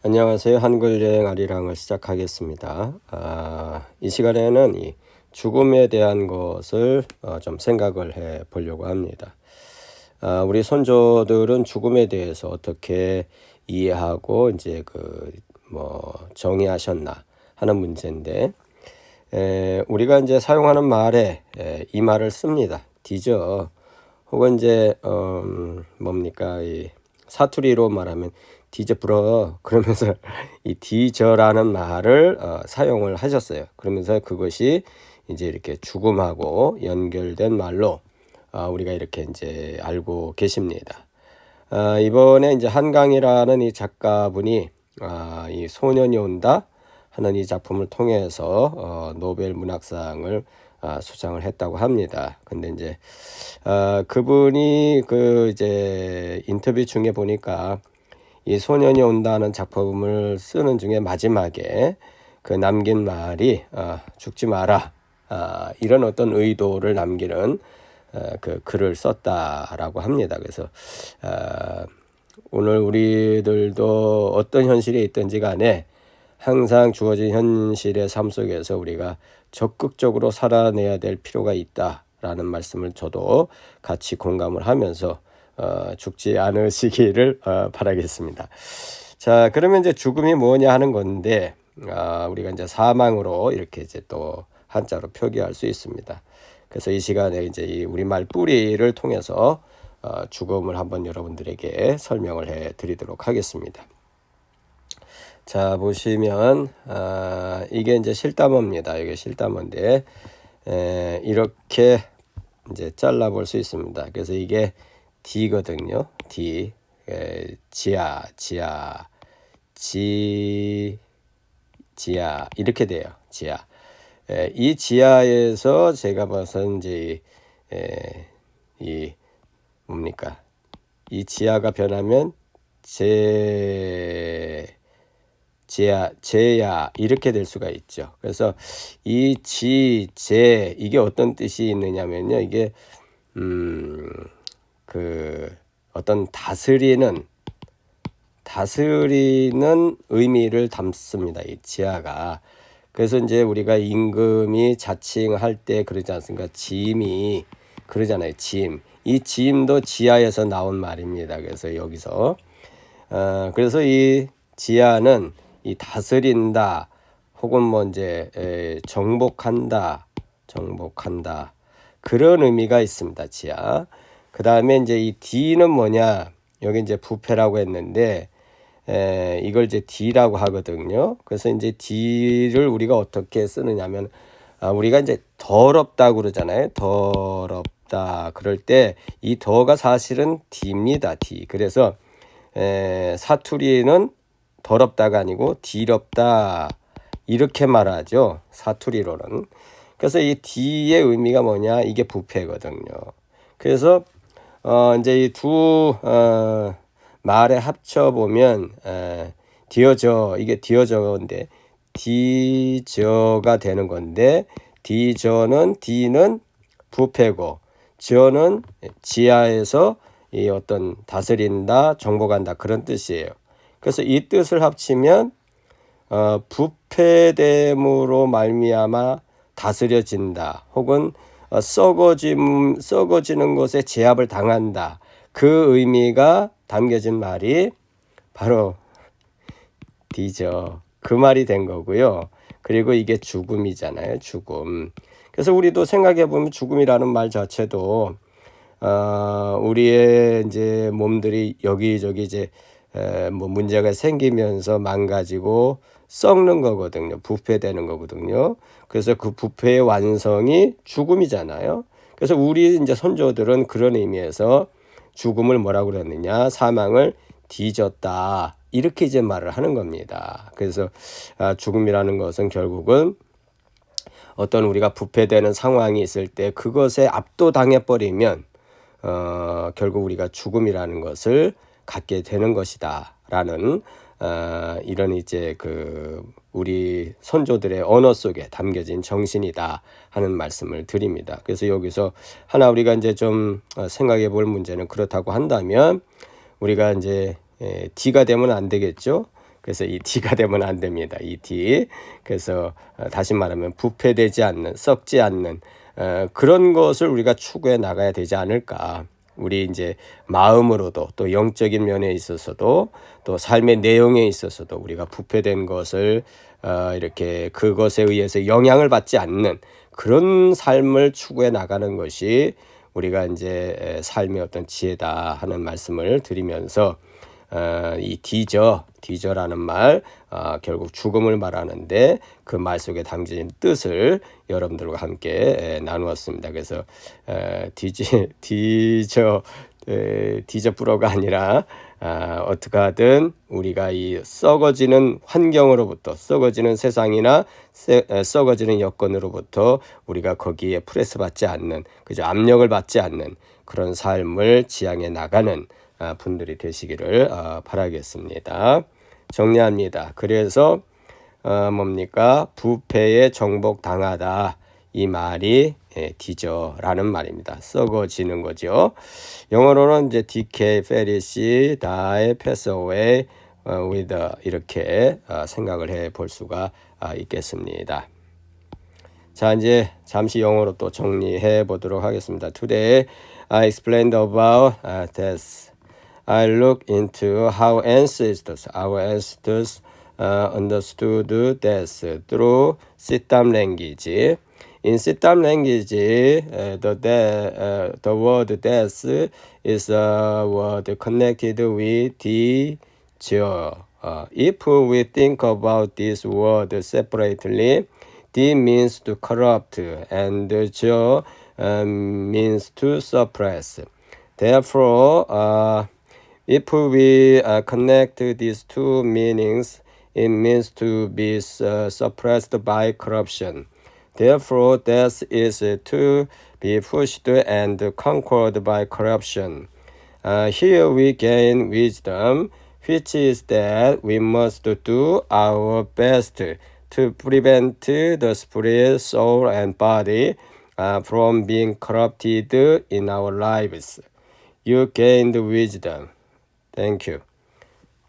안녕하세요. 한글 여행 아리랑을 시작하겠습니다. 이 시간에는 이 죽음에 대한 것을 좀 생각을 해 보려고 합니다. 우리 선조들은 죽음에 대해서 어떻게 이해하고 이제 정의하셨나 하는 문제인데, 우리가 이제 사용하는 말에 이 말을 씁니다. 디저, 혹은 이제 이 사투리로 말하면 디저브러, 그러면서 이 디저라는 말을 사용을 하셨어요. 그러면서 그것이 이제 이렇게 죽음하고 연결된 말로 우리가 이렇게 이제 알고 계십니다. 이번에 이제 한강이라는 이 작가분이 이 소년이 온다 하는 이 작품을 통해서 노벨 문학상을 수상을 했다고 합니다. 근데 이제 그분이 이제 인터뷰 중에 보니까 이 소년이 온다는 작품을 쓰는 중에 마지막에 그 남긴 말이 죽지 마라, 이런 어떤 의도를 남기는 그 글을 썼다라고 합니다. 그래서 오늘 우리들도 어떤 현실에 있든지 간에 항상 주어진 현실의 삶 속에서 우리가 적극적으로 살아내야 될 필요가 있다라는 말씀을 저도 같이 공감을 하면서 죽지 않으시기를 바라겠습니다. 자, 그러면 이제 죽음이 뭐냐 하는 건데, 우리가 이제 사망으로 이렇게 이제 또 한자로 표기할 수 있습니다. 그래서 이 시간에 이제 이 우리말 뿌리를 통해서 죽음을 한번 여러분들에게 설명을 해 드리도록 하겠습니다. 자, 보시면 이게 이제 실담어입니다. 이게 실담어인데 이렇게 이제 잘라 볼 수 있습니다. 그래서 이게 D거든요. D, 지하 이렇게 돼요. 지하. 이 지하에서 제가 봐서 이제 이 지하가 변하면 제야 이렇게 될 수가 있죠. 그래서 이 제 이게 어떤 뜻이 있느냐면요. 이게 어떤 다스리는 의미를 담습니다. 이 지하가. 그래서 이제 우리가 임금이 자칭할 때 그러지 않습니까? 짐이 그러잖아요. 짐. 이 짐도 지하에서 나온 말입니다. 그래서 여기서 그래서 이 지하는 이 다스린다, 혹은 이제 정복한다 그런 의미가 있습니다. 지하. 그 다음에 이제 이 D는 뭐냐? 여기 이제 부패라고 했는데, 이걸 이제 D라고 하거든요. 그래서 이제 D를 우리가 어떻게 쓰느냐면, 우리가 이제 더럽다고 그러잖아요. 더럽다. 그럴 때 이 더가 사실은 D입니다. D. 그래서 사투리는 더럽다가 아니고 D럽다 이렇게 말하죠. 사투리로는. 그래서 이 D의 의미가 뭐냐? 이게 부패거든요. 그래서 이제 이 두 말에 합쳐 보면 디어저, 이게 디어저인데 디저가 되는 건데, 디저는 D는 부패고 저는 지하에서 이 어떤 다스린다, 정복한다 그런 뜻이에요. 그래서 이 뜻을 합치면 부패됨으로 말미암아 다스려진다, 혹은 썩어지는 것에 제압을 당한다, 그 의미가 담겨진 말이 바로 디저, 그 말이 된 거고요. 그리고 이게 죽음이잖아요. 죽음. 그래서 우리도 생각해 보면 죽음이라는 말 자체도 우리의 이제 몸들이 여기저기 이제 문제가 생기면서 망가지고 썩는 거거든요. 부패되는 거거든요. 그래서 그 부패의 완성이 죽음이잖아요. 그래서 우리 이제 선조들은 그런 의미에서 죽음을 뭐라고 그랬느냐? 사망을 뒤졌다, 이렇게 이제 말을 하는 겁니다. 그래서 죽음이라는 것은 결국은 어떤 우리가 부패되는 상황이 있을 때 그것에 압도당해 버리면 결국 우리가 죽음이라는 것을 갖게 되는 것이다라는 이런 이제 우리 선조들의 언어 속에 담겨진 정신이다 하는 말씀을 드립니다. 그래서 여기서 하나 우리가 이제 좀 생각해 볼 문제는, 그렇다고 한다면 우리가 이제 D가 되면 안 되겠죠. 그래서 이 D가 되면 안 됩니다. 이 D. 그래서 다시 말하면 부패되지 않는, 썩지 않는 그런 것을 우리가 추구해 나가야 되지 않을까. 우리 이제 마음으로도 또 영적인 면에 있어서도 또 삶의 내용에 있어서도 우리가 부패된 것을 이렇게 그것에 의해서 영향을 받지 않는 그런 삶을 추구해 나가는 것이 우리가 이제 삶의 어떤 지혜다 하는 말씀을 드리면서 이 디저라는 말 결국 죽음을 말하는데 그 말 속에 담긴 뜻을 여러분들과 함께 나누었습니다. 그래서 디저브로가 아니라 어떻게 하든 우리가 이 썩어지는 환경으로부터 썩어지는 세상이나 썩어지는 여건으로부터 우리가 거기에 프레스 받지 않는 그저 압력을 받지 않는 그런 삶을 지향해 나가는 분들이 되시기를 바라겠습니다. 정리합니다. 그래서 뭡니까? 부패에 정복당하다. 이 말이 디저라는 말입니다. 썩어지는 거죠. 영어로는 이제 decay, perish, die, pass away with 이렇게 생각을 해 볼 수가 있겠습니다. 자, 이제 잠시 영어로 또 정리해 보도록 하겠습니다. Today I explained about death. I look into how our ancestors understood death through Siddham language. In Siddham language, the word death is a word connected with teacher. If we think about this word separately, D means to corrupt and j means to suppress. Therefore, if we connect these two meanings, it means to be suppressed by corruption. Therefore, death is to be pushed and conquered by corruption. Here we gain wisdom, which is that we must do our best to prevent the spirit, soul, and body from being corrupted in our lives. You gained wisdom. Thank you.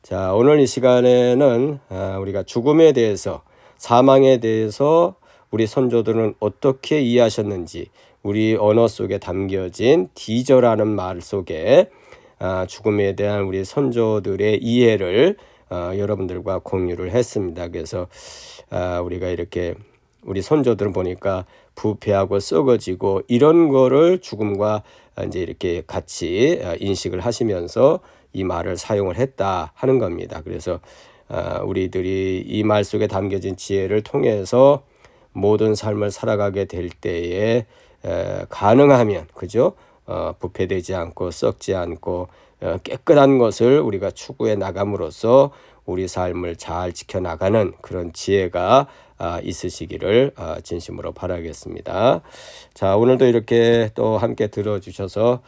자, 오늘 이 시간에는 우리가 죽음에 대해서, 사망에 대해서 우리 선조들은 어떻게 이해하셨는지, 우리 언어 속에 담겨진 디저라는 말 속에 죽음에 대한 우리 선조들의 이해를 여러분들과 공유를 했습니다. 그래서 우리가 이렇게 우리 선조들은 보니까 부패하고 썩어지고 이런 거를 죽음과 이제 이렇게 같이 인식을 하시면서 이 말을 사용을 했다 하는 겁니다. 그래서 우리들이 이 말 속에 담겨진 지혜를 통해서 모든 삶을 살아가게 될 때에 가능하면 그죠? 부패되지 않고 썩지 않고 깨끗한 것을 우리가 추구해 나감으로써 우리 삶을 잘 지켜나가는 그런 지혜가 있으시기를 진심으로 바라겠습니다. 자, 오늘도 이렇게 또 함께 들어주셔서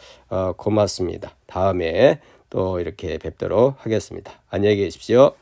고맙습니다. 다음에 또 이렇게 뵙도록 하겠습니다. 안녕히 계십시오.